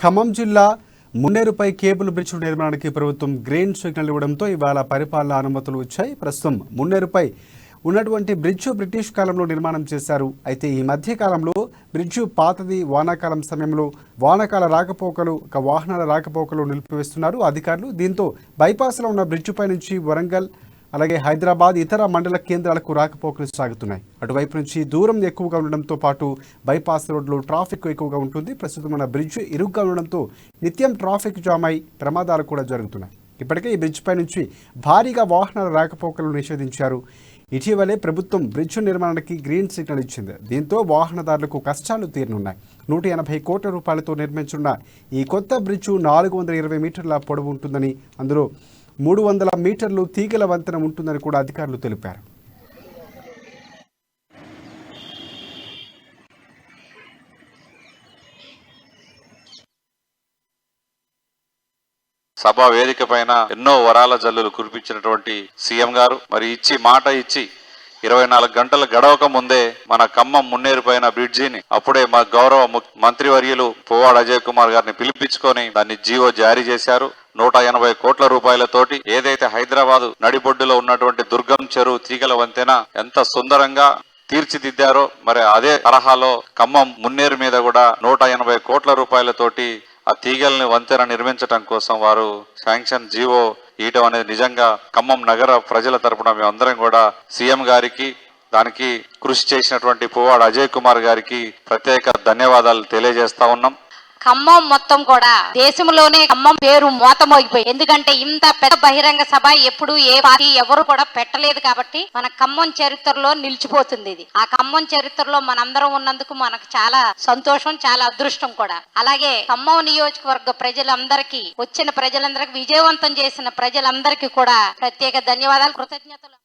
ఖమ్మం జిల్లా మున్నేరుపై cable bridge నిర్మాణానికి ప్రభుత్వం గ్రీన్ సిగ్నల్ ఇవ్వడంతో ఇవాళ పరిపాలన అనుమతులు వచ్చాయి. ప్రస్తుతం మున్నేరుపై ఉన్నటువంటి బ్రిడ్జ్ బ్రిటిష్ కాలంలో నిర్మాణం చేశారు. అయితే ఈ మధ్య కాలంలో బ్రిడ్జ్ పాతది. వానాకాలం సమయంలో వాహనాల రాకపోకలు నిలిపివేస్తున్నారు అధికారులు. దీంతో బైపాస్లో ఉన్న బ్రిడ్జ్ పై నుంచి వరంగల్ అలాగే హైదరాబాద్ ఇతర మండల కేంద్రాలకు రాకపోకలు సాగుతున్నాయి. అటువైపు నుంచి దూరం ఎక్కువగా ఉండడంతో పాటు బైపాస్ రోడ్లో ట్రాఫిక్ ఎక్కువగా ఉంటుంది. ప్రస్తుతం మన బ్రిడ్జ్ ఇరుగ్గా ఉండడంతో నిత్యం ట్రాఫిక్ జామ్ అయి ప్రమాదాలు కూడా జరుగుతున్నాయి. ఇప్పటికే ఈ బ్రిడ్జ్ పై నుంచి భారీగా వాహనాల రాకపోకలు నిషేధించారు. ఇటీవలే ప్రభుత్వం బ్రిడ్జ్ నిర్మాణానికి గ్రీన్ సిగ్నల్ ఇచ్చింది. దీంతో వాహనదారులకు కష్టాలు తీరనున్నాయి. 180 కోట్ల రూపాయలతో నిర్మించున్న ఈ కొత్త బ్రిడ్జ్ 420 మీటర్ల పొడవు ఉంటుందని, అందులో 300 మీటర్లు తీగల వంతెన ఉంటుందని కూడా అధికారులు తెలిపారు. సభా వేదిక పైన ఎన్నో వరాల జల్లులు కురిపించినటువంటి సీఎం గారు మరి మాట ఇచ్చి 24 గంటలు గడవక ముందే మన ఖమ్మం మున్నేరు పైన బ్రిడ్జిని అప్పుడే మా గౌరవ మంత్రివర్యులు పువ్వాడ అజయ్ కుమార్ గారిని పిలిపించుకొని దాన్ని జీవో జారీ చేశారు. 180 కోట్ల రూపాయలతోటి ఏదైతే హైదరాబాద్ నడిబొడ్డులో ఉన్నటువంటి దుర్గం చెరువు తీగల వంతెన ఎంత సుందరంగా తీర్చిదిద్దారో మరి అదే తరహాలో ఖమ్మం మున్నేరు మీద కూడా 180 కోట్ల రూపాయలతోటి ఆ తీగల్ని వంతెన నిర్మించడం కోసం వారు శాంక్షన్ జీవో ఇయటం అనేది నిజంగా ఖమ్మం నగర ప్రజల తరపున మేమందరం కూడా సీఎం గారికి దానికి కృషి చేసినటువంటి పువ్వాడ అజయ్ కుమార్ గారికి ప్రత్యేక ధన్యవాదాలు తెలియజేస్తా ఉన్నాం. ఖమ్మం మొత్తం కూడా దేశంలోనే ఖమ్మం పేరు మోతమోగిపోయి, ఎందుకంటే ఇంత పెద్ద బహిరంగ సభ ఎప్పుడు ఏ పార్టీ ఎవరు కూడా పెట్టలేదు కాబట్టి మన ఖమ్మం చరిత్రలో నిలిచిపోతుంది. ఇది ఆ ఖమ్మం చరిత్రలో మనందరం ఉన్నందుకు మనకు చాలా సంతోషం, చాలా అదృష్టం కూడా. అలాగే ఖమ్మం నియోజకవర్గ ప్రజలందరికీ, వచ్చిన ప్రజలందరికీ, విజయవంతం చేసిన ప్రజలందరికీ కూడా ప్రత్యేక ధన్యవాదాలు, కృతజ్ఞతలు.